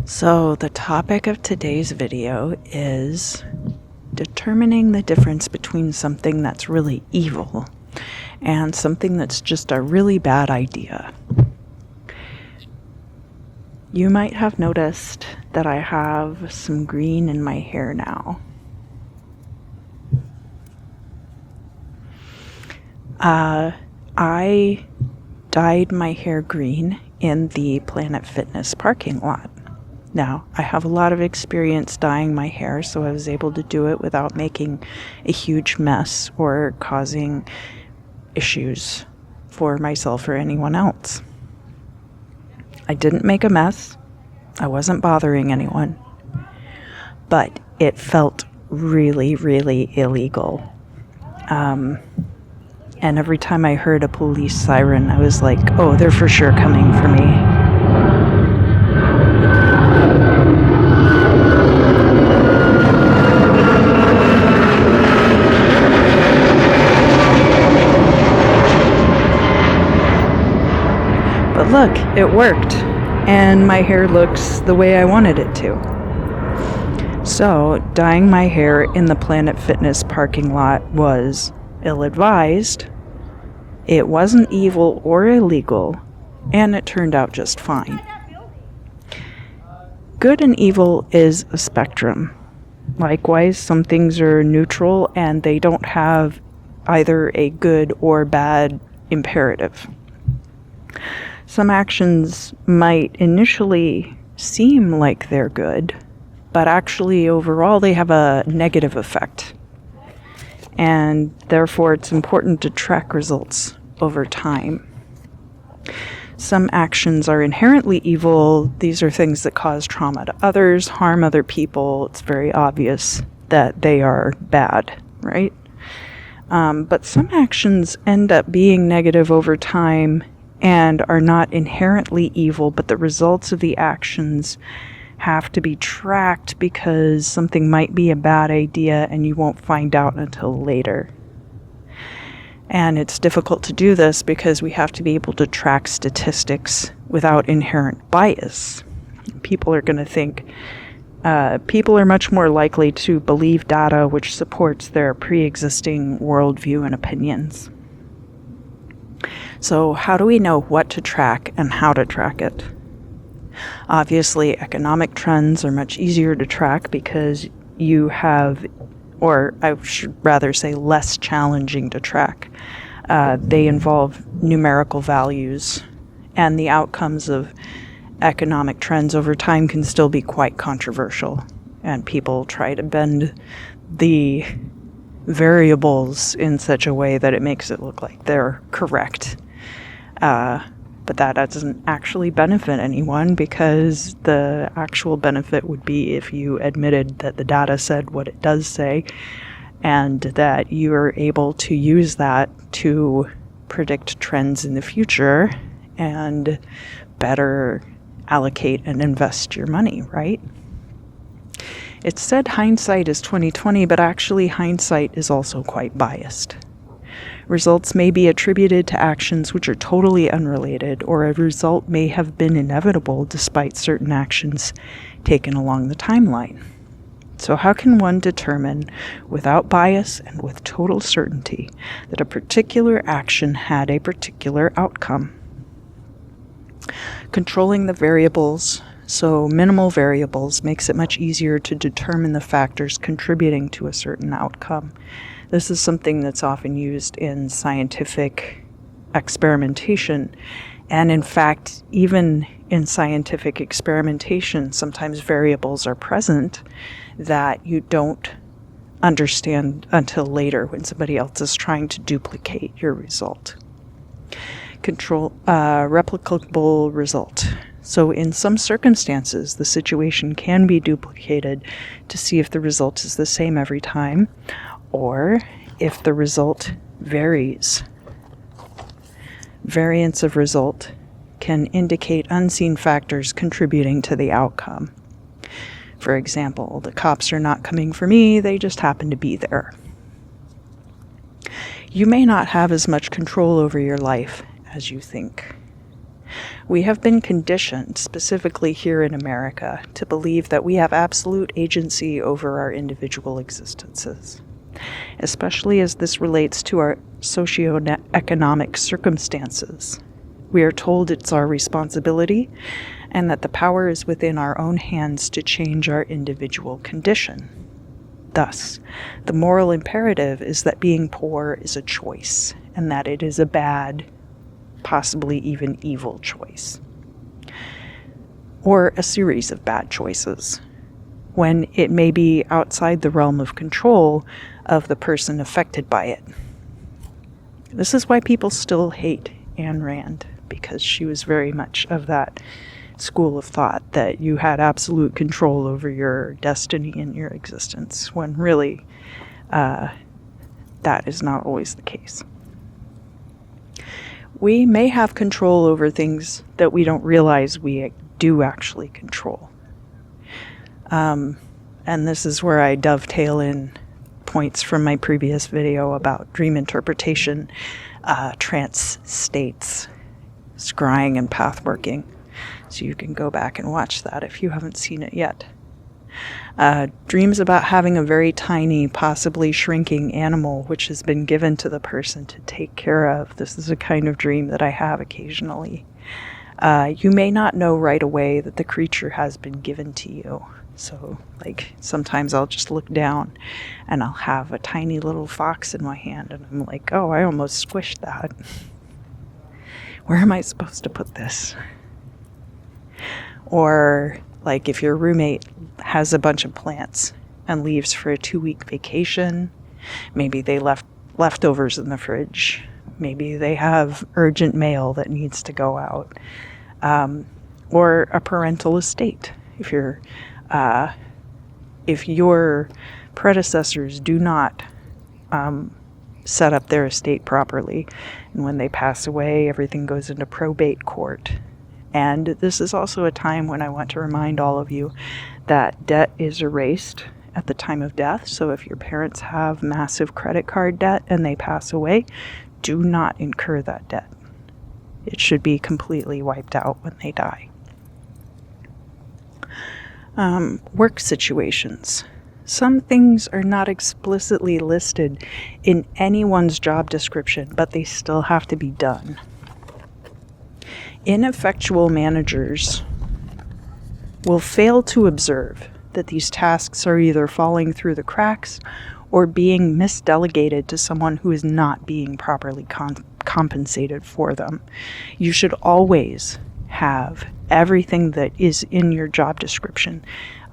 So the topic of today's video is determining the difference between something that's really evil and something that's just a really bad idea. You might have noticed that I have some green in my hair now. I dyed my hair green in the Planet Fitness parking lot. Now, I have a lot of experience dyeing my hair, so I was able to do it without making a huge mess or causing issues for myself or anyone else. I didn't make a mess. I wasn't bothering anyone. But it felt really, really illegal. And every time I heard a police siren, I was like, oh, they're for sure coming for me. But look, it worked, and my hair looks the way I wanted it to. So, dyeing my hair in the Planet Fitness parking lot was ill-advised, it wasn't evil or illegal, and it turned out just fine. Good and evil is a spectrum. Likewise, some things are neutral and they don't have either a good or bad imperative. Some actions might initially seem like they're good, but actually overall they have a negative effect. And therefore it's important to track results over time. Some actions are inherently evil. These are things that cause trauma to others, harm other people. It's very obvious that they are bad, right? But some actions end up being negative over time and are not inherently evil, but the results of the actions have to be tracked because something might be a bad idea and you won't find out until later. And it's difficult to do this because we have to be able to track statistics without inherent bias. People are going to think, people are much more likely to believe data which supports their pre-existing worldview and opinions. So how do we know what to track and how to track it? Obviously, economic trends are much easier to track because you have, or I should rather say less challenging to track. They involve numerical values, and the outcomes of economic trends over time can still be quite controversial, and people try to bend the variables in such a way that it makes it look like they're correct. But that doesn't actually benefit anyone because the actual benefit would be if you admitted that the data said what it does say and that you are able to use that to predict trends in the future and better allocate and invest your money, right? It's said hindsight is 20/20, but actually hindsight is also quite biased. Results may be attributed to actions which are totally unrelated, or a result may have been inevitable despite certain actions taken along the timeline. So how can one determine, without bias and with total certainty, that a particular action had a particular outcome? Controlling the variables, so minimal variables, makes it much easier to determine the factors contributing to a certain outcome. This is something that's often used in scientific experimentation. And in fact, even in scientific experimentation, sometimes variables are present that you don't understand until later when somebody else is trying to duplicate your result. Replicable result. So in some circumstances, the situation can be duplicated to see if the result is the same every time, or if the result varies. Variance of result can indicate unseen factors contributing to the outcome. For example, the cops are not coming for me, they just happen to be there. You may not have as much control over your life as you think. We have been conditioned, specifically here in America, to believe that we have absolute agency over our individual existences, especially as this relates to our socioeconomic circumstances. We are told it's our responsibility and that the power is within our own hands to change our individual condition. Thus, the moral imperative is that being poor is a choice and that it is a bad, possibly even evil choice, or a series of bad choices, when it may be outside the realm of control of the person affected by it. This is why people still hate Ayn Rand, because she was very much of that school of thought that you had absolute control over your destiny and your existence, when really that is not always the case. We may have control over things that we don't realize we do actually control. And this is where I dovetail in points from my previous video about dream interpretation, trance states, scrying, and path working. So you can go back and watch that if you haven't seen it yet. Dreams about having a very tiny, possibly shrinking animal which has been given to the person to take care of. This is a kind of dream that I have occasionally. You may not know right away that the creature has been given to you. So, like, sometimes I'll just look down and I'll have a tiny little fox in my hand and I'm like, oh, I almost squished that. Where am I supposed to put this? Or, like, if your roommate has a bunch of plants and leaves for a 2-week vacation, maybe they left leftovers in the fridge, maybe they have urgent mail that needs to go out, or a parental estate. If your predecessors do not set up their estate properly, and when they pass away, everything goes into probate court. And this is also a time when I want to remind all of you that debt is erased at the time of death. So if your parents have massive credit card debt and they pass away, do not incur that debt. It should be completely wiped out when they die. Work situations. Some things are not explicitly listed in anyone's job description, but they still have to be done. Ineffectual managers will fail to observe that these tasks are either falling through the cracks or being misdelegated to someone who is not being properly compensated for them. You should always have everything that is in your job description.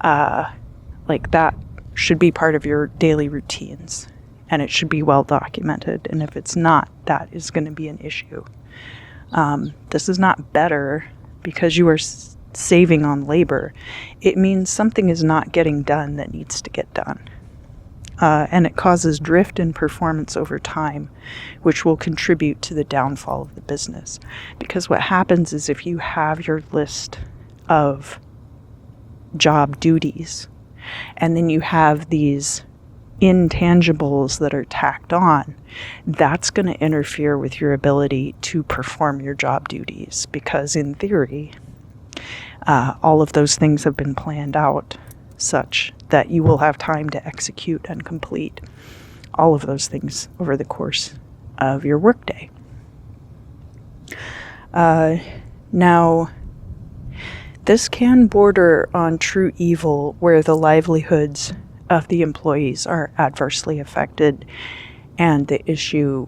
Like that should be part of your daily routines, and it should be well documented. And if it's not, that is going to be an issue. This is not better because you are saving on labor. It means something is not getting done that needs to get done. And it causes drift in performance over time, which will contribute to the downfall of the business. Because what happens is if you have your list of job duties, and then you have these intangibles that are tacked on, that's going to interfere with your ability to perform your job duties, because in theory, all of those things have been planned out such that you will have time to execute and complete all of those things over the course of your workday. Now, this can border on true evil where the livelihoods of the employees are adversely affected and the issue,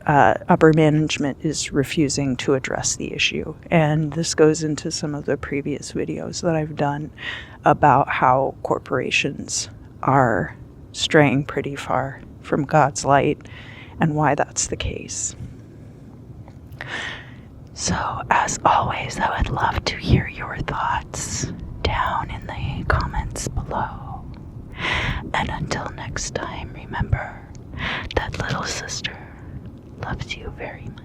upper management is refusing to address the issue. And this goes into some of the previous videos that I've done about how corporations are straying pretty far from God's light and why that's the case. So, as always, I would love to hear your thoughts down in the comments below. And until next time, remember that little sister loves you very much.